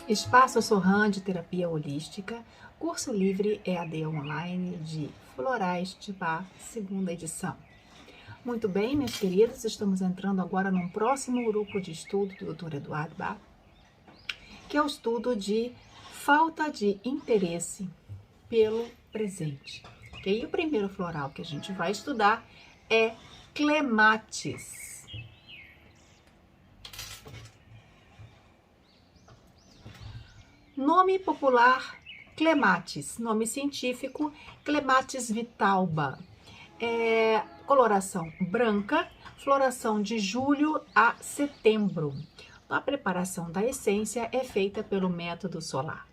Espaço Sorran de Terapia Holística, curso livre EAD online de Florais de Bach, segunda edição. Muito bem, meus queridos, estamos entrando agora num próximo grupo de estudo do Dr. Eduardo Bach, que é o estudo de falta de interesse pelo presente. Okay? E o primeiro floral que a gente vai estudar é Clematis. Nome popular, Clematis. Nome científico, Clematis vitalba. Coloração branca, floração de julho a setembro. A preparação da essência é feita pelo método solar.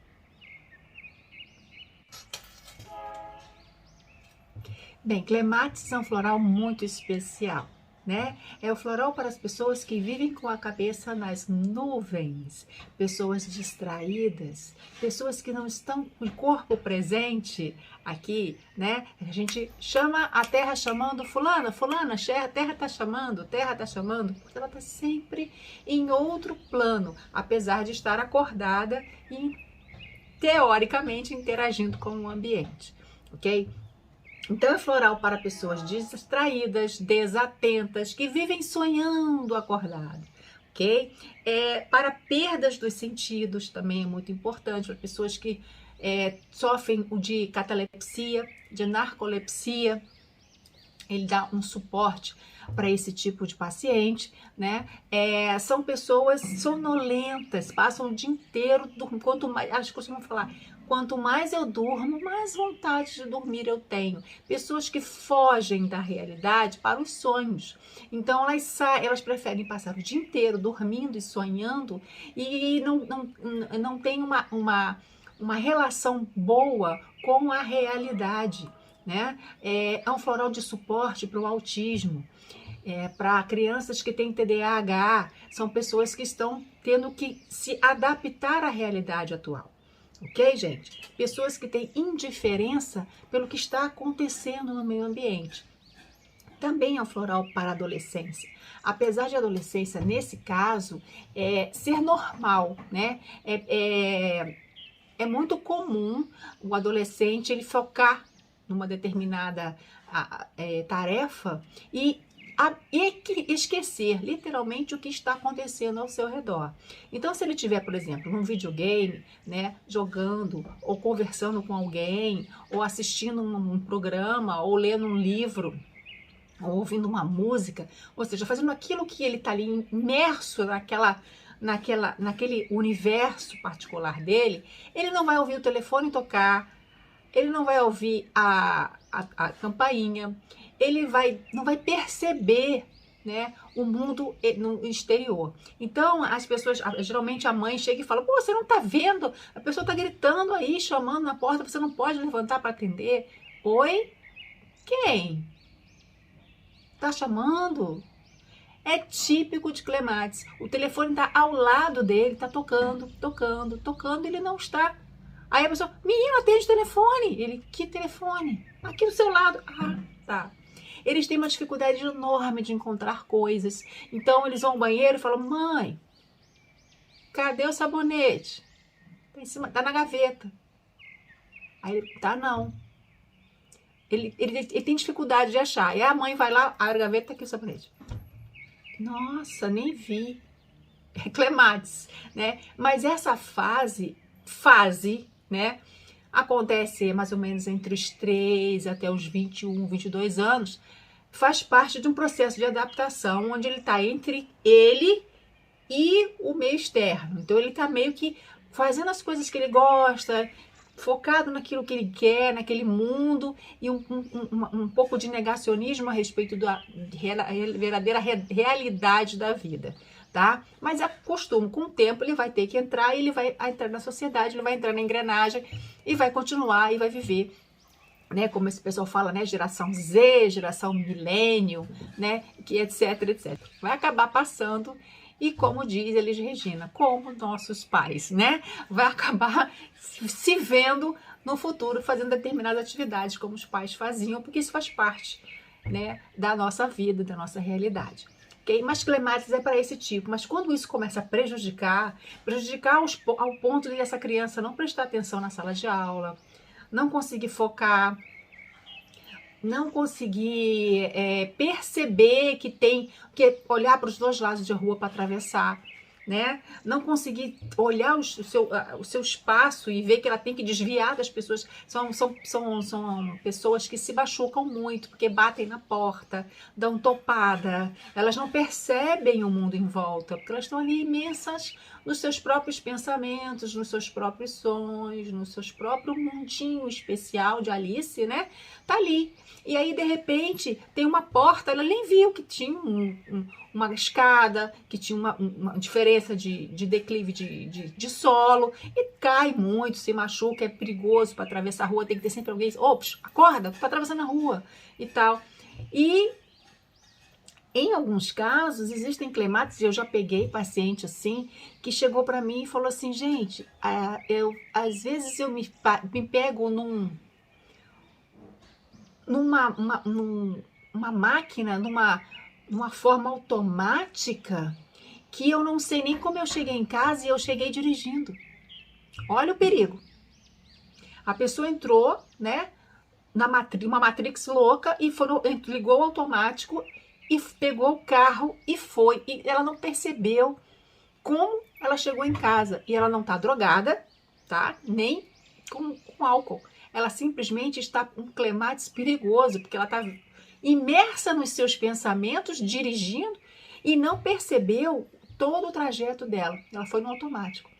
Bem, Clematis é um floral muito especial, né? É o floral para as pessoas que vivem com a cabeça nas nuvens, pessoas distraídas, pessoas que não estão com o corpo presente aqui, né? A gente chama a terra chamando fulana, a terra está chamando, porque ela está sempre em outro plano, apesar de estar acordada e teoricamente interagindo com o ambiente, ok? Então é floral para pessoas distraídas, desatentas, que vivem sonhando acordado, ok? Para perdas dos sentidos também é muito importante, para pessoas que sofrem de catalepsia, de narcolepsia, ele dá um suporte para esse tipo de paciente, né? São pessoas sonolentas, passam o dia inteiro, quanto mais, acho que costumam falar, quanto mais eu durmo, mais vontade de dormir eu tenho. Pessoas que fogem da realidade para os sonhos. Então elas preferem passar o dia inteiro dormindo e sonhando e não tem uma relação boa com a realidade, né? É um floral de suporte para o autismo, para crianças que têm TDAH, são pessoas que estão tendo que se adaptar à realidade atual. Ok, gente? Pessoas que têm indiferença pelo que está acontecendo no meio ambiente. Também é um floral para a adolescência. Apesar de a adolescência, nesse caso, ser normal, né? É muito comum o adolescente ele focar numa determinada tarefa e esquecer literalmente o que está acontecendo ao seu redor. Então, se ele tiver, por exemplo, num videogame, né, jogando ou conversando com alguém, ou assistindo um programa, ou lendo um livro, ou ouvindo uma música, ou seja, fazendo aquilo que ele está ali imerso naquele universo particular dele, ele não vai ouvir o telefone tocar, ele não vai ouvir a campainha, ele não vai perceber, né, o mundo no exterior. Então, as pessoas, geralmente a mãe chega e fala, pô, você não tá vendo? A pessoa tá gritando aí, chamando na porta, você não pode levantar para atender. Oi? Quem? Tá chamando? É típico de Clematis. O telefone está ao lado dele, está tocando, ele não está. Aí a pessoa, menino, atende o telefone. Ele, que telefone? Aqui do seu lado. Ah, tá. Eles têm uma dificuldade enorme de encontrar coisas. Então eles vão ao banheiro e falam, mãe, cadê o sabonete? Tá em cima, tá na gaveta. Aí ele, tá não. Ele tem dificuldade de achar. E a mãe vai lá, abre a gaveta, tá aqui o sabonete. Nossa, nem vi. É Clematis, né? Mas essa fase, né? Acontece mais ou menos entre os 3 até os 21, 22 anos. Faz parte de um processo de adaptação, onde ele está entre ele e o meio externo. Então, ele está meio que fazendo as coisas que ele gosta, focado naquilo que ele quer, naquele mundo, e um pouco de negacionismo a respeito da verdadeira realidade da vida, tá? Mas é costume, com o tempo ele vai ter que entrar, ele vai entrar na sociedade, ele vai entrar na engrenagem e vai continuar e vai viver, né? Como esse pessoal fala, né? Geração Z, geração milênio, né? Que etc, etc. Vai acabar passando. E como diz Elis Regina, como nossos pais, né? Vai acabar se vendo no futuro fazendo determinadas atividades como os pais faziam, porque isso faz parte, né, da nossa vida, da nossa realidade. ok? Mas clematis é para esse tipo. Mas quando isso começa a prejudicar ao ponto de essa criança não prestar atenção na sala de aula, não conseguir focar, não conseguir perceber que tem que olhar para os dois lados de rua para atravessar, né? Não conseguir olhar o seu espaço e ver que ela tem que desviar das pessoas. São pessoas que se machucam muito, porque batem na porta, dão topada, elas não percebem o mundo em volta, porque elas estão ali imensas nos seus próprios pensamentos, nos seus próprios sonhos, no seu próprio mundinho especial de Alice, né? Tá ali. E aí, de repente, tem uma porta, ela nem viu que tinha uma escada, que tinha uma diferença de declive de solo, e cai muito, se machuca, é perigoso para atravessar a rua, tem que ter sempre alguém, ops, acorda, tu tá atravessando a rua, e tal. E em alguns casos, existem clematis, e eu já peguei paciente assim, que chegou para mim e falou assim, gente, às vezes eu me pego numa máquina, numa forma automática, que eu não sei nem como eu cheguei em casa e eu cheguei dirigindo. Olha o perigo. A pessoa entrou, né, uma Matrix louca e ligou o automático e pegou o carro e foi. E ela não percebeu como ela chegou em casa. E ela não tá drogada, tá? Nem com álcool. Ela simplesmente está com um clematis perigoso, porque ela está imersa nos seus pensamentos, dirigindo, e não percebeu todo o trajeto dela. Ela foi no automático.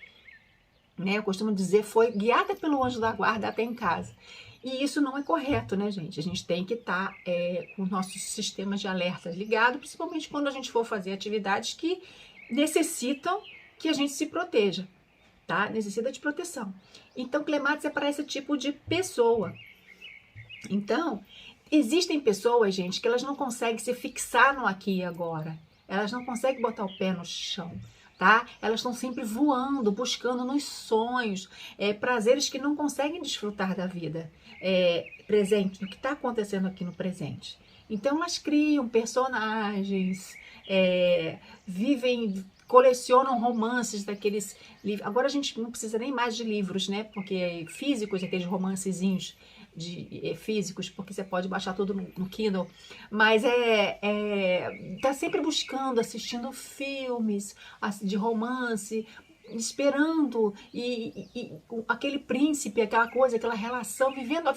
Né? Eu costumo dizer, foi guiada pelo anjo da guarda até em casa. E isso não é correto, né, gente? A gente tem que estar com nossos sistemas de alerta ligados, principalmente quando a gente for fazer atividades que necessitam que a gente se proteja, tá? Necessita de proteção. Então, clematis é para esse tipo de pessoa. Então, existem pessoas, gente, que elas não conseguem se fixar no aqui e agora. Elas não conseguem botar o pé no chão. Tá? Elas estão sempre voando, buscando nos sonhos, prazeres que não conseguem desfrutar da vida presente, do que está acontecendo aqui no presente. Então elas criam personagens, colecionam romances daqueles livros. Agora a gente não precisa nem mais de livros, né? Porque físicos, aqueles romancezinhos físicos, porque você pode baixar tudo no Kindle, mas tá sempre buscando, assistindo filmes de romance, esperando e aquele príncipe, aquela coisa, aquela relação, vivendo,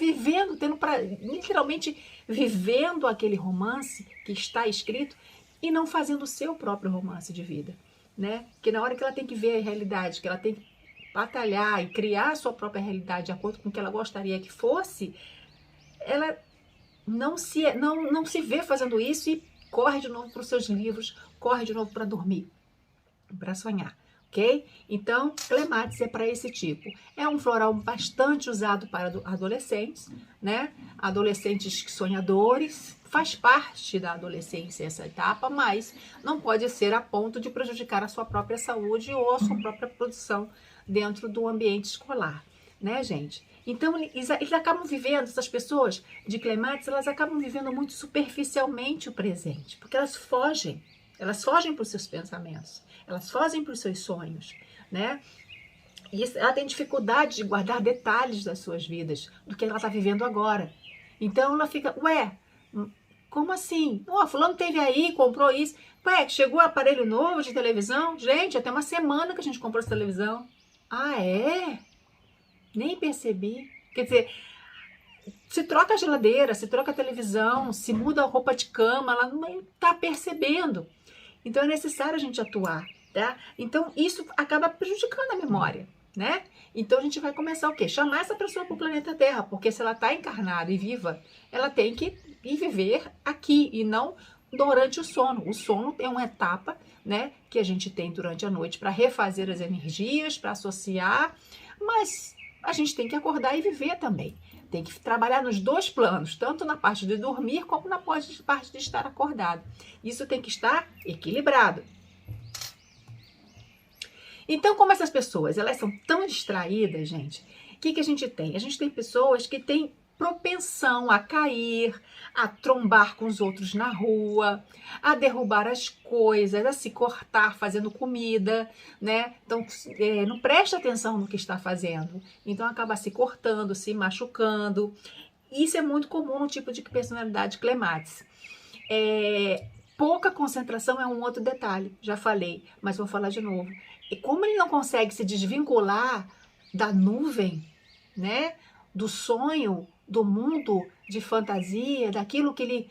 literalmente vivendo aquele romance que está escrito e não fazendo o seu próprio romance de vida, né? Que na hora que ela tem que ver a realidade, que ela tem que batalhar e criar a sua própria realidade de acordo com o que ela gostaria que fosse, ela não se vê fazendo isso e corre de novo para os seus livros, corre de novo para dormir, para sonhar, ok? Então, clematis é para esse tipo. É um floral bastante usado para adolescentes, né? Adolescentes sonhadores, faz parte da adolescência essa etapa, mas não pode ser a ponto de prejudicar a sua própria saúde ou a sua própria produção dentro do ambiente escolar, né, gente? Então, eles acabam vivendo, essas pessoas de clematis, elas acabam vivendo muito superficialmente o presente, porque elas fogem para os seus pensamentos, elas fogem para os seus sonhos, né? E ela tem dificuldade de guardar detalhes das suas vidas, do que ela está vivendo agora. Então, ela fica, como assim? Fulano teve aí, comprou isso. Chegou aparelho novo de televisão? Gente, até uma semana que a gente comprou essa televisão. Ah, é? Nem percebi. Quer dizer, se troca a geladeira, se troca a televisão, se muda a roupa de cama, ela não está percebendo. Então é necessário a gente atuar, tá? Então isso acaba prejudicando a memória, né? Então a gente vai começar o quê? Chamar essa pessoa para o planeta Terra, porque se ela está encarnada e viva, ela tem que ir viver aqui e não durante o sono. O sono é uma etapa, né, que a gente tem durante a noite para refazer as energias, para associar, mas a gente tem que acordar e viver também. Tem que trabalhar nos dois planos, tanto na parte de dormir como na parte de estar acordado. Isso tem que estar equilibrado. Então, como essas pessoas, elas são tão distraídas, gente, o que a gente tem? A gente tem pessoas que têm propensão a cair, a trombar com os outros na rua, a derrubar as coisas, a se cortar fazendo comida, né? Então, não presta atenção no que está fazendo. Então, acaba se cortando, se machucando. Isso é muito comum no tipo de personalidade clematis. Pouca concentração é um outro detalhe, já falei, mas vou falar de novo. E como ele não consegue se desvincular da nuvem, né? Do sonho, do mundo de fantasia, daquilo que ele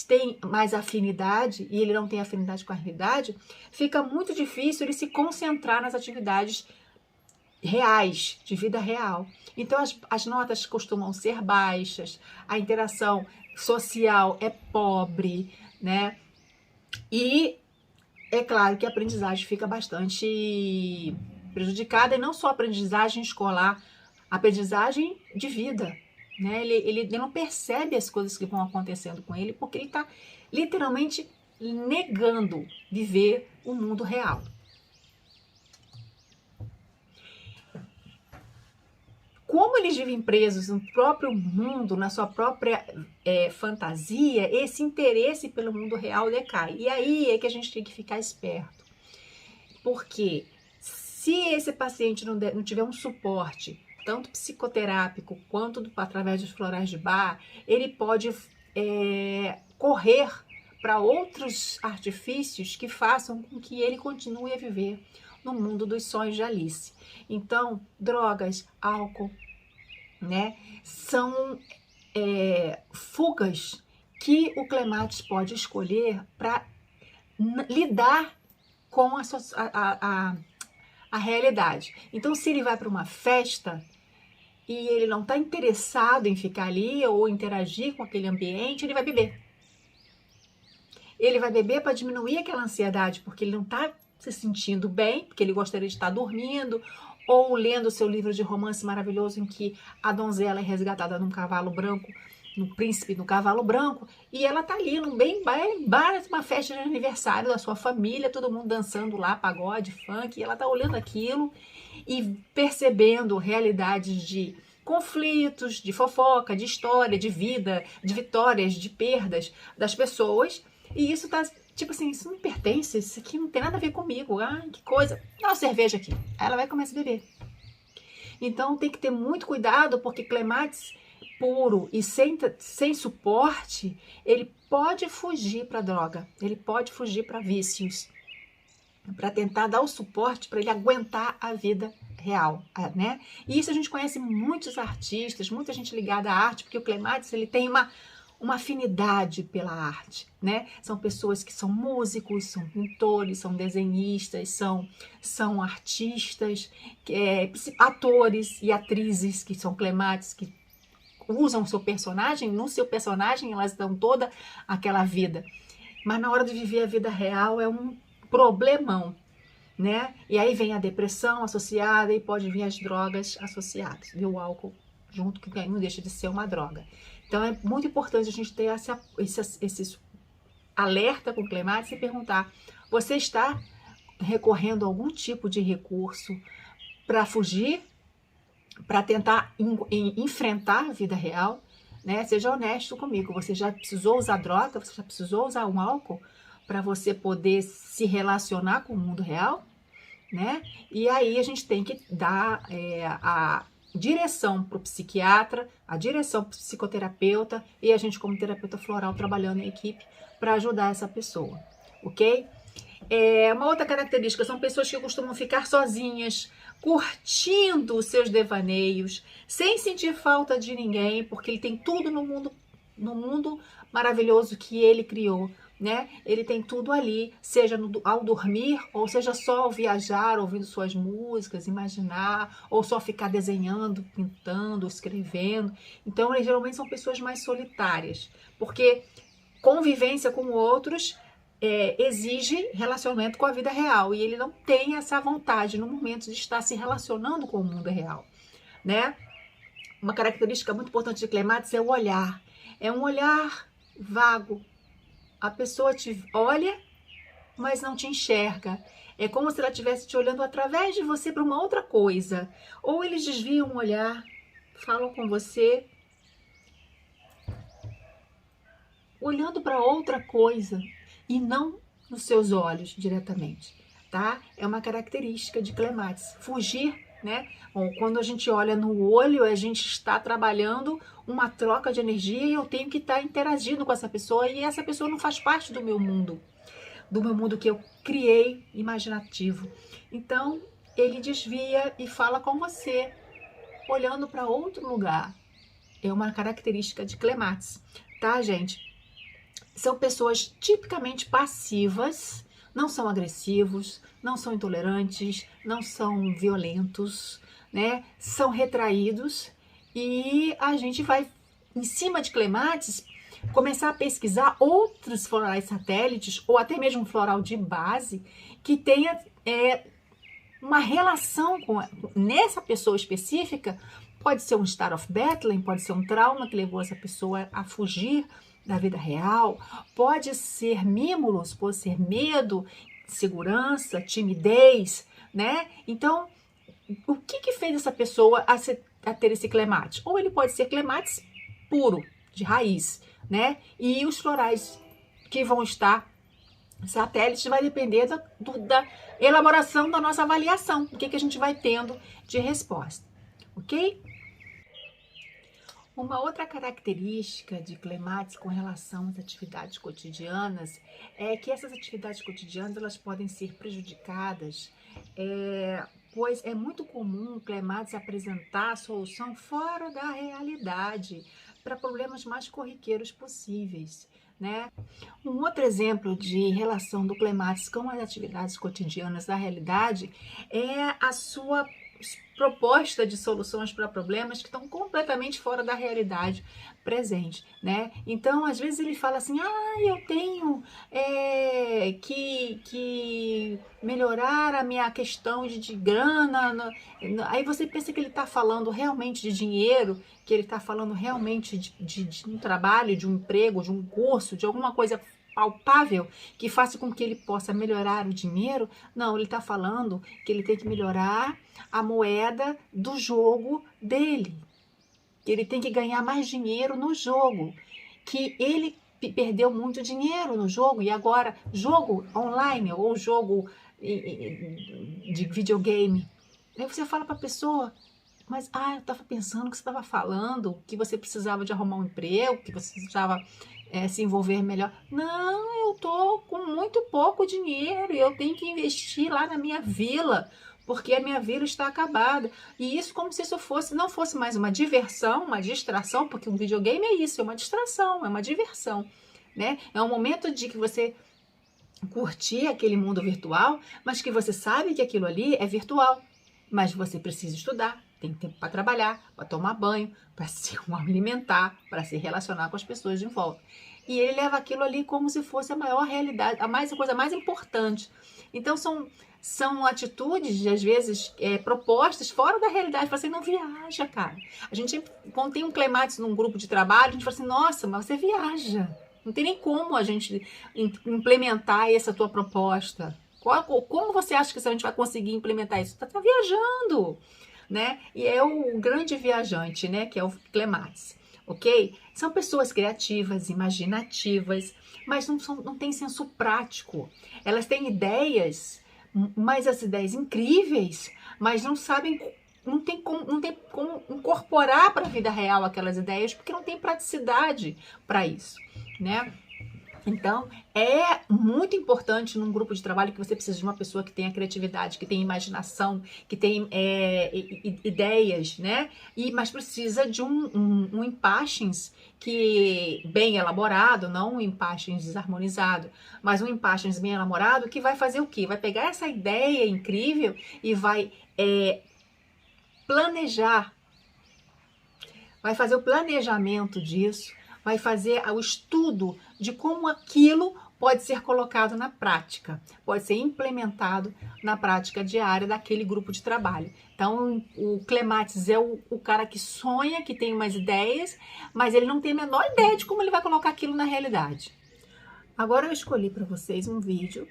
tem mais afinidade e ele não tem afinidade com a realidade, fica muito difícil ele se concentrar nas atividades reais, de vida real. Então as notas costumam ser baixas, a interação social é pobre, né? E é claro que a aprendizagem fica bastante prejudicada, e não só a aprendizagem escolar, a aprendizagem de vida, né? Ele não percebe as coisas que vão acontecendo com ele, porque ele está literalmente negando viver o mundo real. Como eles vivem presos no próprio mundo, na sua própria fantasia, esse interesse pelo mundo real decai. E aí é que a gente tem que ficar esperto. Porque se esse paciente não tiver um suporte, tanto psicoterápico quanto através dos florais de Bach, ele pode correr para outros artifícios que façam com que ele continue a viver no mundo dos sonhos de Alice. Então, drogas, álcool, né, são fugas que o clematis pode escolher para lidar com a realidade. Então, se ele vai para uma festa e ele não está interessado em ficar ali ou interagir com aquele ambiente, ele vai beber. Ele vai beber para diminuir aquela ansiedade, porque ele não está se sentindo bem, porque ele gostaria de estar dormindo, ou lendo o seu livro de romance maravilhoso em que a donzela é resgatada num cavalo branco, no príncipe no cavalo branco, e ela tá ali num bar, uma festa de aniversário da sua família, todo mundo dançando lá, pagode, funk, e ela tá olhando aquilo e percebendo realidades de conflitos, de fofoca, de história, de vida, de vitórias, de perdas das pessoas, e isso tá tipo assim, isso não me pertence, isso aqui não tem nada a ver comigo. Ah, que coisa. Dá uma cerveja aqui. Aí ela vai começar a beber. Então tem que ter muito cuidado, porque clematis puro e sem suporte, ele pode fugir para droga, ele pode fugir para vícios, para tentar dar o suporte para ele aguentar a vida real, né? E isso a gente conhece muitos artistas, muita gente ligada à arte, porque o clematis ele tem uma afinidade pela arte, né? São pessoas que são músicos, são pintores, são desenhistas, são artistas, atores e atrizes que são clematis, que usam o seu personagem, no seu personagem elas dão toda aquela vida. Mas na hora de viver a vida real é um problemão, né? E aí vem a depressão associada e pode vir as drogas associadas, e o álcool junto, que não deixa de ser uma droga. Então é muito importante a gente ter esse alerta com o clematis e perguntar: você está recorrendo a algum tipo de recurso para fugir, para tentar enfrentar a vida real, né? Seja honesto comigo. Você já precisou usar droga? Você já precisou usar um álcool para você poder se relacionar com o mundo real, né? E aí a gente tem que dar a direção para o psiquiatra, a direção para o psicoterapeuta e a gente como terapeuta floral trabalhando em equipe para ajudar essa pessoa, ok? Uma outra característica são pessoas que costumam ficar sozinhas, curtindo os seus devaneios, sem sentir falta de ninguém, porque ele tem tudo no mundo maravilhoso que ele criou, né? Ele tem tudo ali, seja ao dormir, ou seja só ao viajar, ouvindo suas músicas, imaginar, ou só ficar desenhando, pintando, escrevendo. Então, eles geralmente são pessoas mais solitárias, porque convivência com outros exige relacionamento com a vida real, e ele não tem essa vontade no momento de estar se relacionando com o mundo real, né? Uma característica muito importante de clematis é o olhar. É um olhar vago. A pessoa te olha, mas não te enxerga. É como se ela estivesse te olhando através de você para uma outra coisa. Ou eles desviam o olhar, falam com você, olhando para outra coisa e não nos seus olhos diretamente, tá? É uma característica de clematis, fugir, né? Bom, quando a gente olha no olho, a gente está trabalhando uma troca de energia e eu tenho que estar interagindo com essa pessoa e essa pessoa não faz parte do meu mundo que eu criei imaginativo. Então, ele desvia e fala com você, olhando para outro lugar. É uma característica de clematis, tá, gente? São pessoas tipicamente passivas, não são agressivos, não são intolerantes, não são violentos, né? São retraídos e a gente vai, em cima de clematis, começar a pesquisar outros florais satélites ou até mesmo um floral de base que tenha uma relação nessa pessoa específica. Pode ser um Star of Bethlehem, pode ser um trauma que levou essa pessoa a fugir da vida real, pode ser mimulus, pode ser medo, segurança, timidez, né? Então, o que fez essa pessoa a ter esse clematis? Ou ele pode ser clematis puro, de raiz, né? E os florais que vão estar satélites vai depender da elaboração da nossa avaliação, do que a gente vai tendo de resposta, ok? Uma outra característica de clematis com relação às atividades cotidianas é que essas atividades cotidianas elas podem ser prejudicadas, pois é muito comum o clematis apresentar a solução fora da realidade para problemas mais corriqueiros possíveis, né? Um outro exemplo de relação do clematis com as atividades cotidianas da realidade é a sua proposta de soluções para problemas que estão completamente fora da realidade presente, né? Então, às vezes ele fala assim, eu tenho que melhorar a minha questão de grana. Aí você pensa que ele está falando realmente de dinheiro, que ele está falando realmente de um trabalho, de um emprego, de um curso, de alguma coisa palpável que faça com que ele possa melhorar o dinheiro. Não, ele está falando que ele tem que melhorar a moeda do jogo dele, que ele tem que ganhar mais dinheiro no jogo, que ele perdeu muito dinheiro no jogo e agora jogo online ou jogo de videogame. Aí você fala para a pessoa, mas eu estava pensando que você estava falando que você precisava de arrumar um emprego, que você precisava se envolver melhor. Não, eu tô com muito pouco dinheiro e eu tenho que investir lá na minha vila, porque a minha vila está acabada. E isso como se isso não fosse mais uma diversão, uma distração, porque um videogame é isso, é uma distração, é uma diversão, né? É um momento de que você curtir aquele mundo virtual, mas que você sabe que aquilo ali é virtual, mas você precisa estudar, tem tempo para trabalhar, para tomar banho, para se alimentar, para se relacionar com as pessoas de volta. E ele leva aquilo ali como se fosse a maior realidade, a coisa mais importante. Então são atitudes, às vezes, propostas fora da realidade. Você não viaja, cara. A gente, quando tem um clematis num grupo de trabalho, a gente fala assim, nossa, mas você viaja. Não tem nem como a gente implementar essa tua proposta. Como você acha que a gente vai conseguir implementar isso? Tá viajando, né? E é o grande viajante, né? Que é o clematis, ok? São pessoas criativas, imaginativas, mas não têm senso prático. Elas têm ideias, mas as ideias incríveis, mas não sabem, não tem como incorporar para a vida real aquelas ideias, porque não tem praticidade para isso, né? Então, é muito importante num grupo de trabalho que você precisa de uma pessoa que tenha criatividade, que tenha imaginação, que tenha ideias, né? Mas precisa de um empáchins que bem elaborado, não um empáchins desarmonizado, mas um empáchins bem elaborado que vai fazer o quê? Vai pegar essa ideia incrível e vai planejar, vai fazer o planejamento disso, vai fazer o estudo de como aquilo pode ser colocado na prática, pode ser implementado na prática diária daquele grupo de trabalho. Então, o clematis é o cara que sonha, que tem umas ideias, mas ele não tem a menor ideia de como ele vai colocar aquilo na realidade. Agora eu escolhi para vocês um vídeo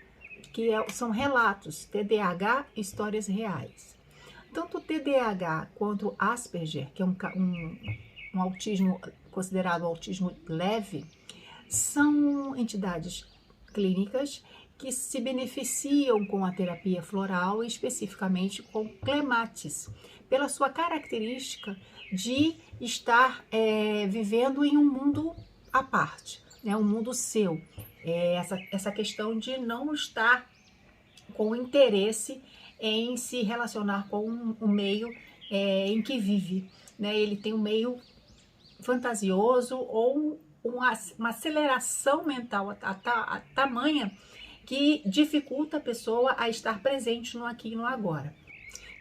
que são relatos, TDAH, histórias reais. Tanto o TDAH quanto o Asperger, que é um autismo considerado autismo leve, são entidades clínicas que se beneficiam com a terapia floral, especificamente com clematis, pela sua característica de estar vivendo em um mundo à parte, né? Um mundo seu. Essa questão de não estar com interesse em se relacionar com o meio em que vive, né? Ele tem um meio fantasioso ou uma aceleração mental a tamanha que dificulta a pessoa a estar presente no aqui e no agora.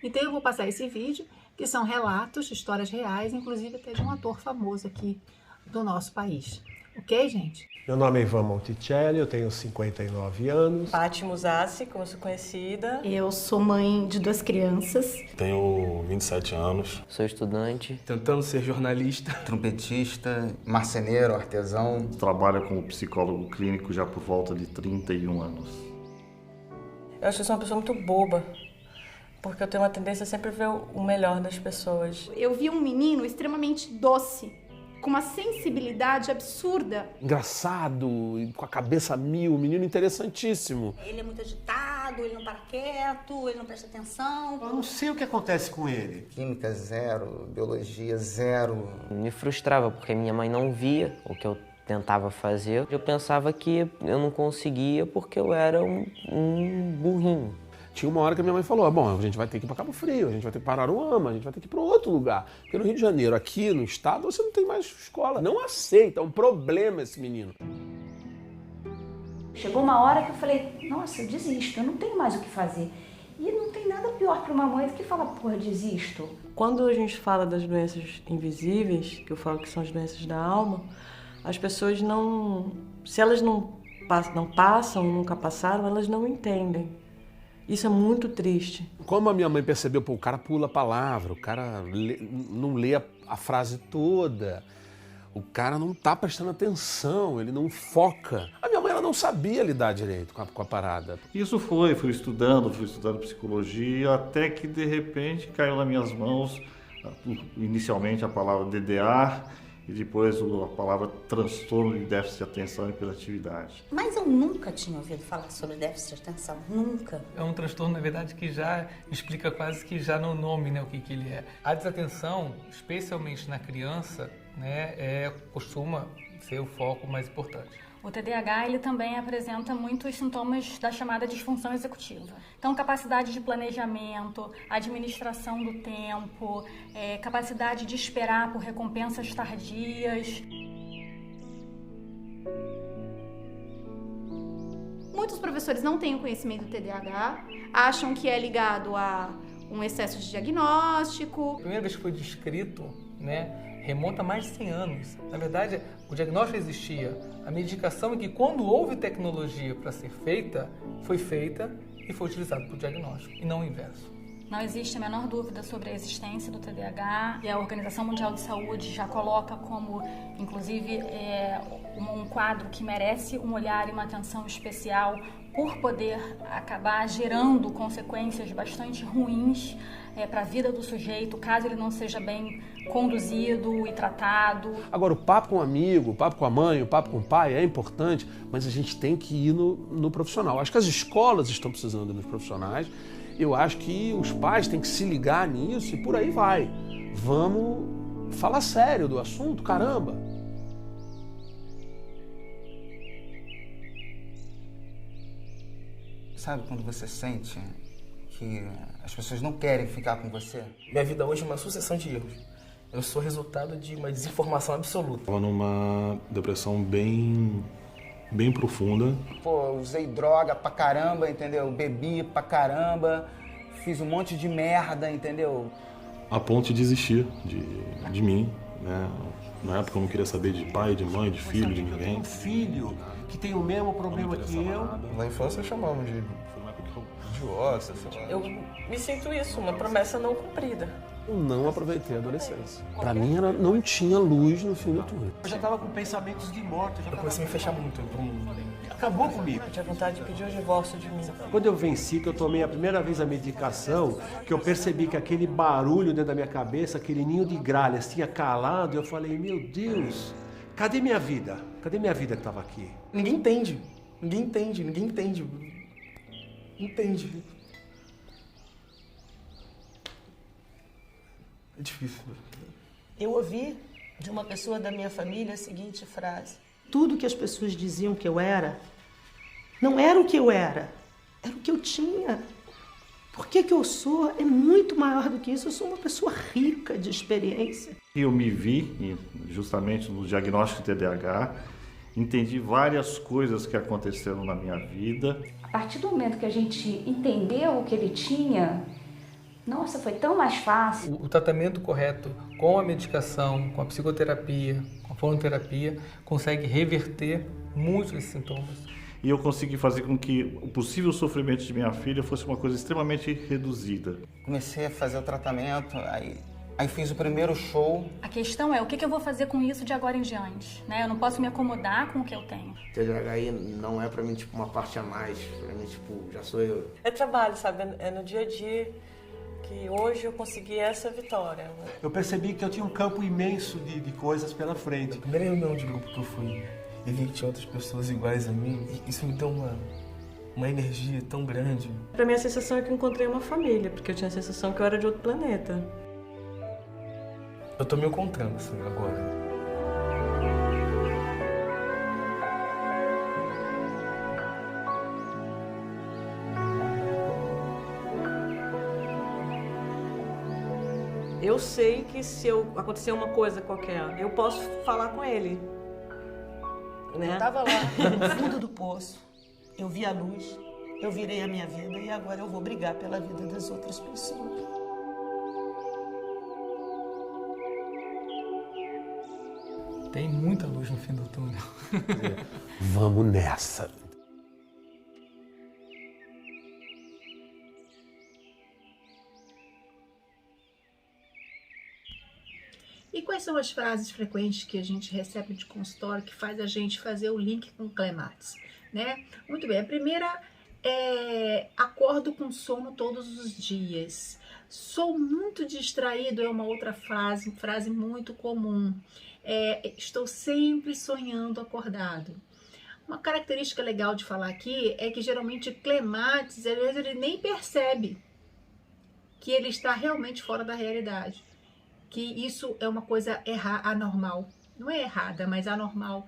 Então eu vou passar esse vídeo, que são relatos, histórias reais, inclusive até de um ator famoso aqui do nosso país. Ok, gente? Meu nome é Ivan Monticelli, eu tenho 59 anos. Paty Musassi, como eu sou conhecida. Eu sou mãe de 2 crianças. Tenho 27 anos. Sou estudante. Tentando ser jornalista. Trompetista, marceneiro, artesão. Trabalho como psicólogo clínico já por volta de 31 anos. Eu acho que eu sou uma pessoa muito boba, porque eu tenho uma tendência a sempre ver o melhor das pessoas. Eu vi um menino extremamente doce, com uma sensibilidade absurda. Engraçado, com a cabeça a mil, um menino interessantíssimo. Ele é muito agitado, ele não para quieto, ele não presta atenção. Eu não sei o que acontece com ele. Química zero, biologia zero. Me frustrava porque minha mãe não via o que eu tentava fazer. Eu pensava que eu não conseguia porque eu era um burrinho. Tinha uma hora que a minha mãe falou, bom, a gente vai ter que ir para Cabo Frio, a gente vai ter que ir para Araruama, a gente vai ter que ir para outro lugar. Porque no Rio de Janeiro, aqui no estado, você não tem mais escola. Não aceita, é um problema esse menino. Chegou uma hora que eu falei, nossa, eu desisto, eu não tenho mais o que fazer. E não tem nada pior para uma mãe do que falar, porra, eu desisto. Quando a gente fala das doenças invisíveis, que eu falo que são as doenças da alma, as pessoas não... Se elas não passam, nunca passaram, elas não entendem. Isso é muito triste. Como a minha mãe percebeu, pô, o cara pula a palavra, o cara não lê a frase toda, o cara não tá prestando atenção, ele não foca. A minha mãe ela não sabia lidar direito com a parada. Isso fui estudando psicologia, até que de repente caiu nas minhas mãos, inicialmente a palavra DDA, e depois a palavra transtorno de déficit de atenção e hiperatividade. Mas eu nunca tinha ouvido falar sobre déficit de atenção, nunca. É um transtorno, na verdade, que já explica quase que já no nome, né, o que ele é. A desatenção, especialmente na criança, né, costuma ser o foco mais importante. O TDAH ele também apresenta muitos sintomas da chamada disfunção executiva. Então, capacidade de planejamento, administração do tempo, capacidade de esperar por recompensas tardias. Muitos professores não têm o conhecimento do TDAH, acham que é ligado a um excesso de diagnóstico. A primeira vez que foi descrito, né, remonta a mais de 100 anos. Na verdade, o diagnóstico existia. A medicação é que, quando houve tecnologia para ser feita, foi feita e foi utilizada para o diagnóstico, e não o inverso. Não existe a menor dúvida sobre a existência do TDAH, e a Organização Mundial de Saúde já coloca como, inclusive, um quadro que merece um olhar e uma atenção especial por poder acabar gerando consequências bastante ruins para a vida do sujeito, caso ele não seja bem conduzido e tratado. Agora, o papo com o amigo, o papo com a mãe, o papo com o pai é importante, mas a gente tem que ir no profissional. Acho que as escolas estão precisando dos profissionais. Eu acho que os pais têm que se ligar nisso e por aí vai. Vamos falar sério do assunto, caramba. Sabe quando você sente que as pessoas não querem ficar com você? Minha vida hoje é uma sucessão de erros. Eu sou resultado de uma desinformação absoluta. Estava numa depressão bem profunda. Pô, usei droga pra caramba, entendeu? Bebi pra caramba, fiz um monte de merda, entendeu? A ponto de desistir de mim, né? Na época eu não queria saber de pai, de mãe, de filho, de ninguém. Um filho que tem o mesmo problema que eu. Na infância chamamos de idiota, sei lá. Eu me sinto isso, uma promessa não cumprida. Eu não aproveitei a adolescência. Pra mim, não tinha luz no fim do túnel. Eu já tava com pensamentos de morte. Eu comecei a me fechar muito pro mundo. Acabou comigo. Eu tinha vontade de pedir o divórcio de mim. Quando eu venci, que eu tomei a primeira vez a medicação, que eu percebi que aquele barulho dentro da minha cabeça, aquele ninho de gralhas tinha calado, eu falei, meu Deus, Cadê minha vida? Cadê minha vida que estava aqui? Ninguém entende. Ninguém entende. Ninguém entende. Entende. É difícil. Eu ouvi de uma pessoa da minha família a seguinte frase: tudo que as pessoas diziam que eu era, não era o que eu era o que eu tinha. Porque que eu sou é muito maior do que isso. Eu sou uma pessoa rica de experiência. Eu me vi justamente no diagnóstico de TDAH, entendi várias coisas que aconteceram na minha vida. A partir do momento que a gente entendeu o que ele tinha, nossa, foi tão mais fácil. O tratamento correto com a medicação, com a psicoterapia, com a fonoterapia, consegue reverter muitos desses sintomas. E eu consegui fazer com que o possível sofrimento de minha filha fosse uma coisa extremamente reduzida. Comecei a fazer o tratamento, aí fiz o primeiro show. A questão é, o que eu vou fazer com isso de agora em diante? Né? Eu não posso me acomodar com o que eu tenho. TDAH não é pra mim tipo uma parte a mais, pra mim tipo, já sou eu. É trabalho, sabe? É no dia a dia que hoje eu consegui essa vitória. Eu percebi que eu tinha um campo imenso de coisas pela frente. A primeira reunião de grupo que eu fui, e vi que tinha outras pessoas iguais a mim, e isso me deu uma energia tão grande. Pra mim a sensação é que eu encontrei uma família, porque eu tinha a sensação que eu era de outro planeta. Eu tô me encontrando assim agora. Eu sei que se acontecer uma coisa qualquer, eu posso falar com ele. Né? Eu estava lá, no fundo do poço, eu vi a luz, eu virei a minha vida e agora eu vou brigar pela vida das outras pessoas. Tem muita luz no fim do túnel. Vamos nessa. E quais são as frases frequentes que a gente recebe de consultório que faz a gente fazer o link com o Clematis, né? Muito bem, a primeira é acordo com sono todos os dias. Sou muito distraído é uma outra frase muito comum. Estou sempre sonhando acordado. Uma característica legal de falar aqui é que geralmente Clematis, às vezes ele nem percebe que ele está realmente fora da realidade. Que isso é uma coisa anormal. Não é errada, mas anormal.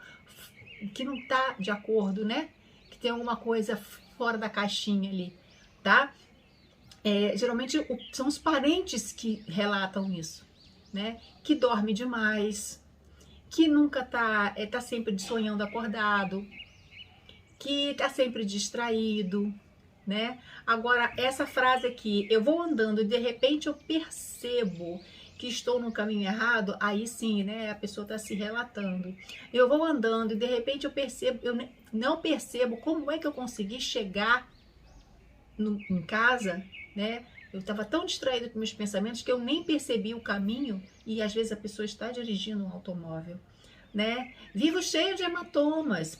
Que não está de acordo, né? Que tem alguma coisa fora da caixinha ali, tá? Geralmente são os parentes que relatam isso, né? Que dorme demais, que nunca tá sempre sonhando acordado, que tá sempre distraído, né? Agora, essa frase aqui, eu vou andando e de repente eu percebo que estou no caminho errado, aí sim, né, a pessoa está se relatando. Eu vou andando e de repente eu não percebo como é que eu consegui chegar em casa, né? Eu estava tão distraído com meus pensamentos que eu nem percebi o caminho e às vezes a pessoa está dirigindo um automóvel, né? Vivo cheio de hematomas,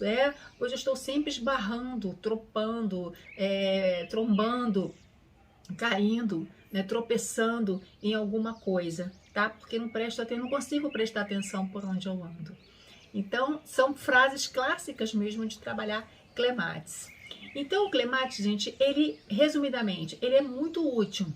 hoje eu estou sempre esbarrando, trombando, caindo, né, tropeçando em alguma coisa, tá? Porque não consigo prestar atenção por onde eu ando. Então, são frases clássicas mesmo de trabalhar Clematis. Então, o Clematis, gente, ele, resumidamente, ele é muito útil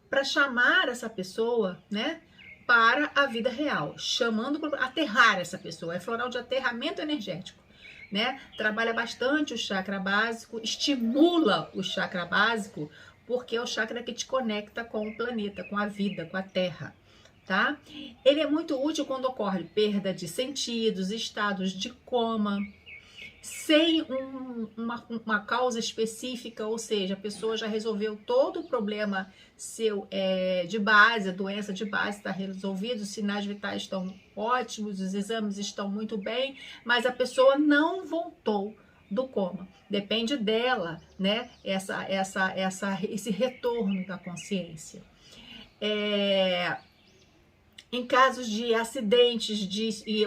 para chamar essa pessoa, né, para a vida real, chamando para aterrar essa pessoa. É floral de aterramento energético, né? Trabalha bastante o chakra básico, estimula o chakra básico, porque é o chakra que te conecta com o planeta, com a vida, com a Terra, tá? Ele é muito útil quando ocorre perda de sentidos, estados de coma, sem uma causa específica, ou seja, a pessoa já resolveu todo o problema seu de base, a doença de base está resolvida, os sinais vitais estão ótimos, os exames estão muito bem, mas a pessoa não voltou do coma. Depende dela, né? Esse retorno da consciência. Em casos de acidentes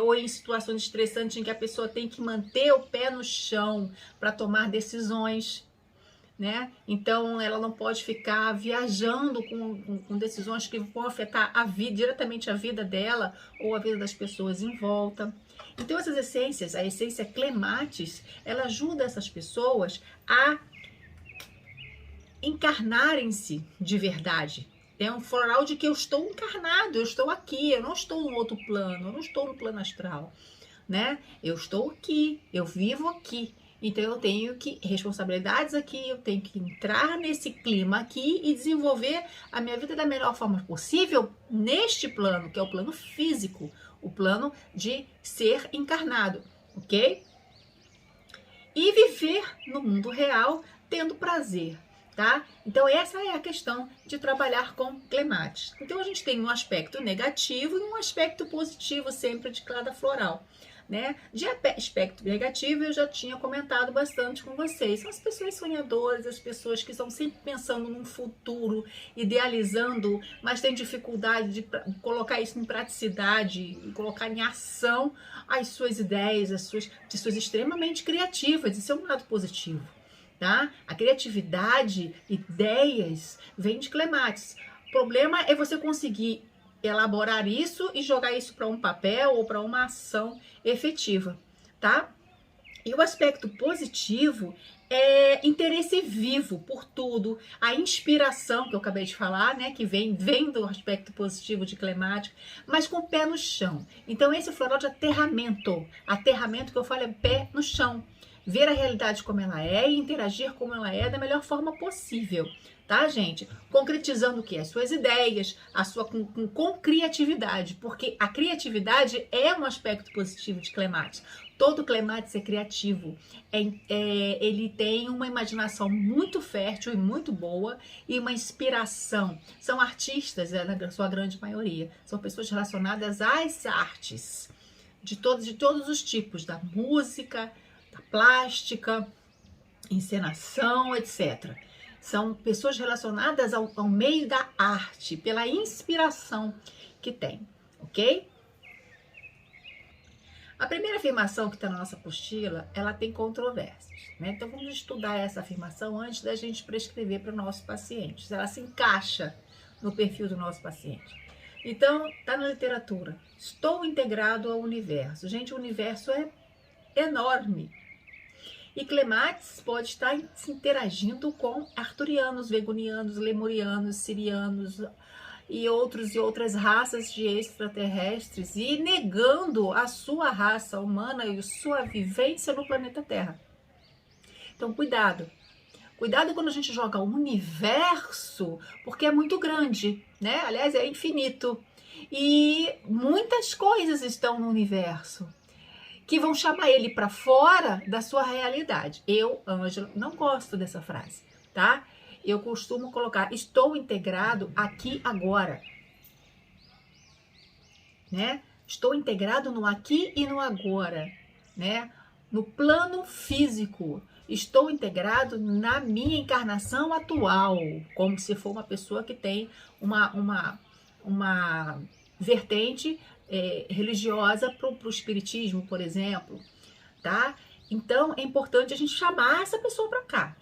ou em situações estressantes em que a pessoa tem que manter o pé no chão para tomar decisões, né? Então, ela não pode ficar viajando com decisões que vão afetar diretamente a vida dela ou a vida das pessoas em volta. Então, essas essências, a essência Clematis, ela ajuda essas pessoas a encarnarem-se de verdade. É um floral de que eu estou encarnado, eu estou aqui, eu não estou no outro plano, eu não estou no plano astral, né? Eu estou aqui, eu vivo aqui. Então, eu tenho que responsabilidades aqui, eu tenho que entrar nesse clima aqui e desenvolver a minha vida da melhor forma possível neste plano, que é o plano físico, o plano de ser encarnado, ok? E viver no mundo real tendo prazer, tá? Então, essa é a questão de trabalhar com Clematis. Então, a gente tem um aspecto negativo e um aspecto positivo sempre de cada floral. Né? De aspecto negativo, eu já tinha comentado bastante com vocês. São as pessoas sonhadoras, as pessoas que estão sempre pensando num futuro, idealizando, mas têm dificuldade de colocar isso em praticidade, colocar em ação as suas ideias, as suas pessoas extremamente criativas. Isso é um lado positivo, tá? A criatividade, ideias, vem de Clematis. O problema é você conseguir elaborar isso e jogar isso para um papel ou para uma ação efetiva, tá? E o aspecto positivo é interesse vivo por tudo, a inspiração que eu acabei de falar, né, que vem do aspecto positivo de Clematis, mas com o pé no chão. Então, esse floral de aterramento que eu falo é pé no chão, ver a realidade como ela é e interagir como ela é da melhor forma possível. Tá, gente? Concretizando o que? As suas ideias, com criatividade, porque a criatividade é um aspecto positivo de Clematis. Todo Clematis é criativo, ele tem uma imaginação muito fértil e muito boa e uma inspiração. São artistas, na sua grande maioria, são pessoas relacionadas às artes, de todos os tipos, da música, da plástica, encenação, etc. São pessoas relacionadas ao meio da arte, pela inspiração que tem, ok? A primeira afirmação que está na nossa apostila, ela tem controvérsias, né? Então, vamos estudar essa afirmação antes da gente prescrever para o nosso paciente. Se ela se encaixa no perfil do nosso paciente. Então, está na literatura. Estou integrado ao universo. Gente, o universo é enorme. E Clematis pode estar se interagindo com arturianos, vegonianos, lemurianos, sirianos e outras raças de extraterrestres e negando a sua raça humana e a sua vivência no planeta Terra. Então, cuidado. Cuidado quando a gente joga o universo, porque é muito grande, né? Aliás, é infinito. E muitas coisas estão no universo que vão chamar ele para fora da sua realidade. Eu, Ângela, não gosto dessa frase, tá? Eu costumo colocar, estou integrado aqui agora, né? Estou integrado no aqui e no agora, né? No plano físico. Estou integrado na minha encarnação atual, como se for uma pessoa que tem uma vertente religiosa para o espiritismo, por exemplo, tá? Então, é importante a gente chamar essa pessoa para cá,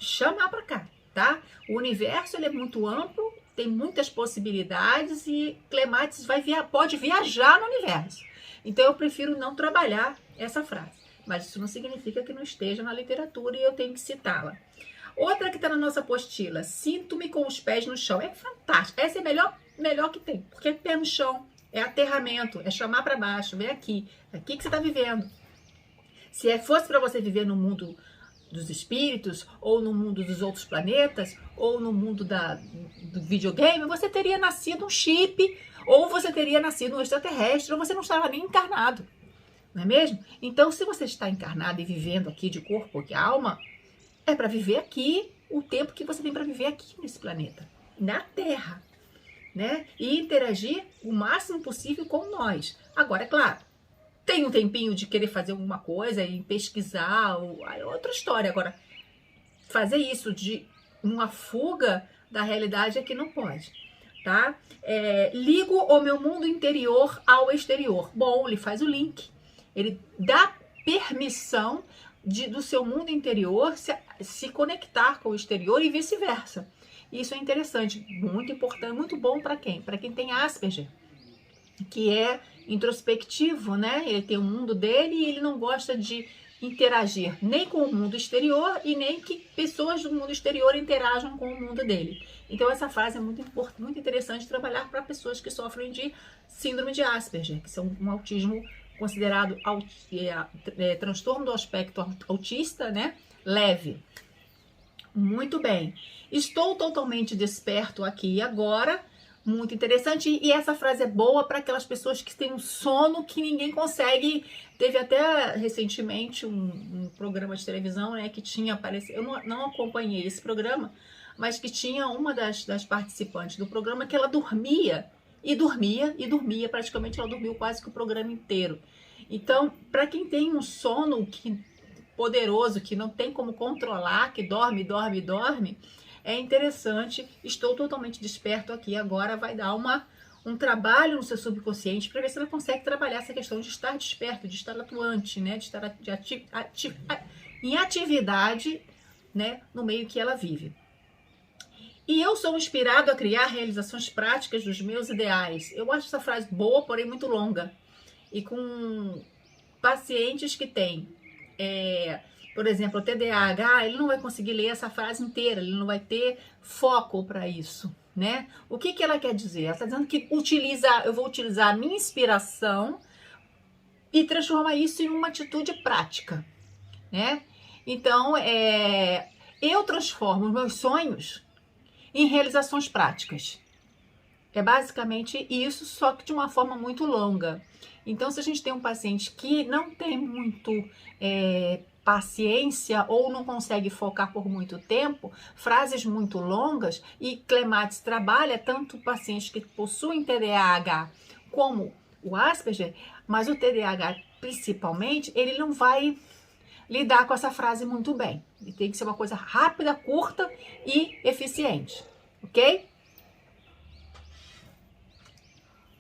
tá? O universo, ele é muito amplo, tem muitas possibilidades e Clematis pode viajar no universo. Então, eu prefiro não trabalhar essa frase, mas isso não significa que não esteja na literatura e eu tenho que citá-la. Outra que está na nossa apostila, sinto-me com os pés no chão. É fantástico, essa é a melhor que tem, porque é pé no chão. É aterramento, é chamar para baixo, vem aqui que você está vivendo. Se fosse para você viver no mundo dos espíritos, ou no mundo dos outros planetas, ou no mundo do videogame, você teria nascido um chip, ou você teria nascido um extraterrestre, ou você não estava nem encarnado, não é mesmo? Então, se você está encarnado e vivendo aqui de corpo e alma, é para viver aqui o tempo que você tem para viver aqui nesse planeta, na Terra. Né? E interagir o máximo possível com nós. Agora, é claro, tem um tempinho de querer fazer alguma coisa e pesquisar, é outra história. Agora, fazer isso de uma fuga da realidade é que não pode, tá? Ligo o meu mundo interior ao exterior. Bom, ele faz o link. Ele dá permissão do seu mundo interior se conectar com o exterior e vice-versa. Isso é interessante, muito importante, muito bom para quem? Para quem tem Asperger, que é introspectivo, né? Ele tem o mundo dele e ele não gosta de interagir nem com o mundo exterior e nem que pessoas do mundo exterior interajam com o mundo dele. Então essa fase é muito interessante trabalhar para pessoas que sofrem de síndrome de Asperger, que são um autismo considerado transtorno do aspecto autista, né? Leve. Muito bem. Estou totalmente desperto aqui e agora. Muito interessante. E essa frase é boa para aquelas pessoas que têm um sono que ninguém consegue. Teve até recentemente um programa de televisão, né, que tinha aparecido. Eu não acompanhei esse programa, mas que tinha uma das participantes do programa que ela dormia. E dormia, e dormia. Praticamente ela dormiu quase que o programa inteiro. Então, para quem tem um sono poderoso, que não tem como controlar, que dorme, é interessante. Estou totalmente desperto aqui. Agora vai dar um trabalho no seu subconsciente para ver se ela consegue trabalhar essa questão de estar desperto, de estar atuante, né? De estar em atividade, né? No meio que ela vive. E eu sou inspirado a criar realizações práticas dos meus ideais. Eu acho essa frase boa, porém muito longa. E com pacientes que têm, por exemplo, o TDAH, ele não vai conseguir ler essa frase inteira, ele não vai ter foco para isso, né? O que ela quer dizer? Ela está dizendo que eu vou utilizar a minha inspiração e transformar isso em uma atitude prática, né? Então, eu transformo os meus sonhos em realizações práticas. É basicamente isso, só que de uma forma muito longa. Então, se a gente tem um paciente que não tem muito paciência ou não consegue focar por muito tempo, frases muito longas, e Clematis trabalha tanto pacientes que possuem TDAH como o Asperger, mas o TDAH principalmente, ele não vai lidar com essa frase muito bem. Ele tem que ser uma coisa rápida, curta e eficiente, ok?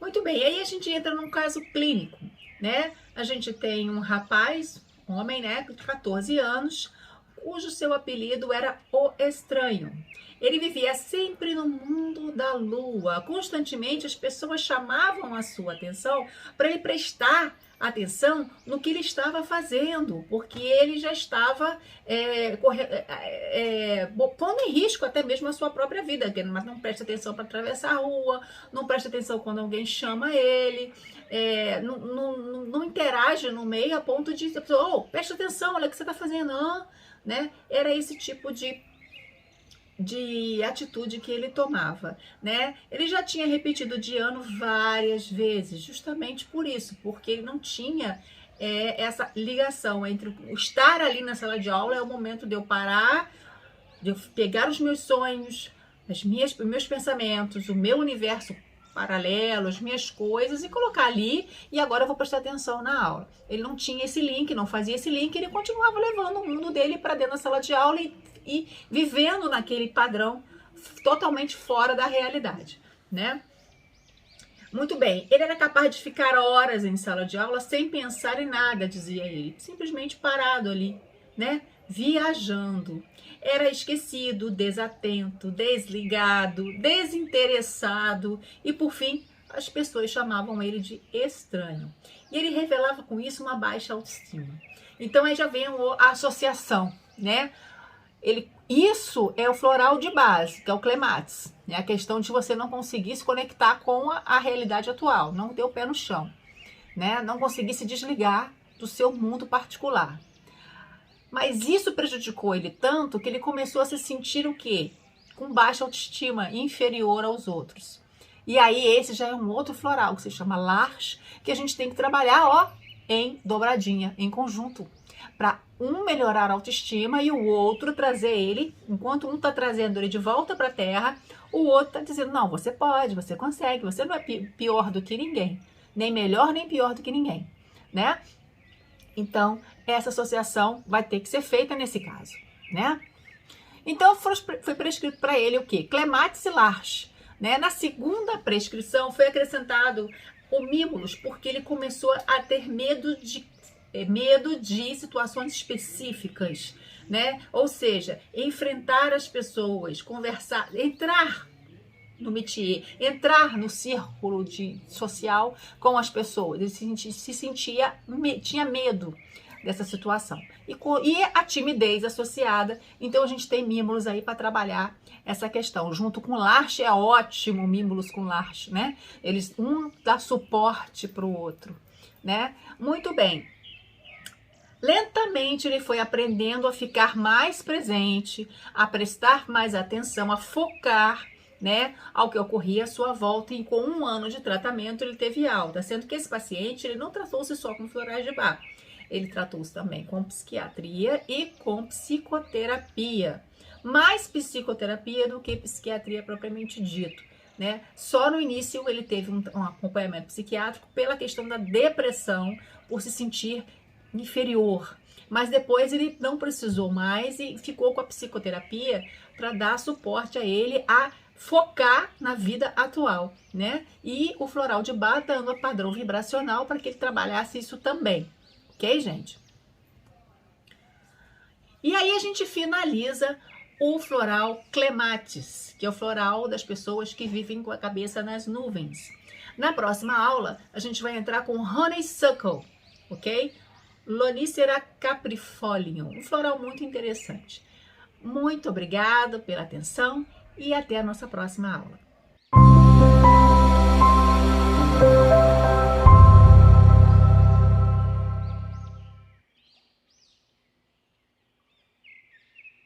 Muito bem, aí a gente entra num caso clínico, né? A gente tem um rapaz, homem, né, de 14 anos, cujo seu apelido era O Estranho. Ele vivia sempre no mundo da lua. Constantemente as pessoas chamavam a sua atenção para ele prestar atenção no que ele estava fazendo, porque ele já estava pondo em risco até mesmo a sua própria vida, mas não presta atenção para atravessar a rua, não presta atenção quando alguém chama ele, não interage no meio a ponto de dizer, presta atenção, olha o que você está fazendo, né? Era esse tipo de atitude que ele tomava, né? Ele já tinha repetido de ano várias vezes, justamente por isso, porque ele não tinha essa ligação entre o estar ali na sala de aula é o momento de eu parar, de eu pegar os meus sonhos, os meus pensamentos, o meu universo paralelo, as minhas coisas e colocar ali, e agora eu vou prestar atenção na aula. Ele não tinha esse link, não fazia esse link, ele continuava levando o mundo dele para dentro da sala de aula e vivendo naquele padrão totalmente fora da realidade, né? Muito bem, ele era capaz de ficar horas em sala de aula sem pensar em nada, dizia ele, simplesmente parado ali, né? Viajando. Era esquecido, desatento, desligado, desinteressado e, por fim, as pessoas chamavam ele de estranho. E ele revelava com isso uma baixa autoestima. Então aí já vem a associação, né? Isso é o floral de base, que é o Clematis. É a questão de você não conseguir se conectar com a realidade atual, não ter o pé no chão, né? Não conseguir se desligar do seu mundo particular. Mas isso prejudicou ele tanto que ele começou a se sentir o quê? Com baixa autoestima, inferior aos outros. E aí esse já é um outro floral, que se chama Lars, que a gente tem que trabalhar, em dobradinha, em conjunto. Para um melhorar a autoestima e o outro trazer ele, enquanto um está trazendo ele de volta para a Terra, o outro está dizendo, não, você pode, você consegue, você não é pior do que ninguém. Nem melhor, nem pior do que ninguém, né? Então, essa associação vai ter que ser feita nesse caso, né? Então, foi prescrito para ele o quê? Clematis e Lars, né? Na segunda prescrição, foi acrescentado o Mimulus, porque ele começou a ter medo de medo de situações específicas, né? Ou seja, enfrentar as pessoas, conversar, entrar no métier, entrar no círculo social com as pessoas. Ele tinha medo dessa situação. E a timidez associada. Então, a gente tem Mimulus aí para trabalhar essa questão. Junto com o Larche, é ótimo Mimulus com Larche, né? Um dá suporte para o outro, né? Muito bem. Lentamente ele foi aprendendo a ficar mais presente, a prestar mais atenção, a focar, né, ao que ocorria à sua volta, e com 1 ano de tratamento ele teve alta, sendo que esse paciente ele não tratou-se só com florais de Bach, ele tratou-se também com psiquiatria e com psicoterapia, mais psicoterapia do que psiquiatria propriamente dito, né? Só no início ele teve um acompanhamento psiquiátrico pela questão da depressão, por se sentir inferior, mas depois ele não precisou mais e ficou com a psicoterapia para dar suporte a ele a focar na vida atual, né? E o floral de Bach dando o padrão vibracional para que ele trabalhasse isso também, ok, gente? E aí a gente finaliza o floral Clematis, que é o floral das pessoas que vivem com a cabeça nas nuvens. Na próxima aula a gente vai entrar com Honeysuckle, ok? Lonicera caprifolium, um floral muito interessante. Muito obrigada pela atenção e até a nossa próxima aula.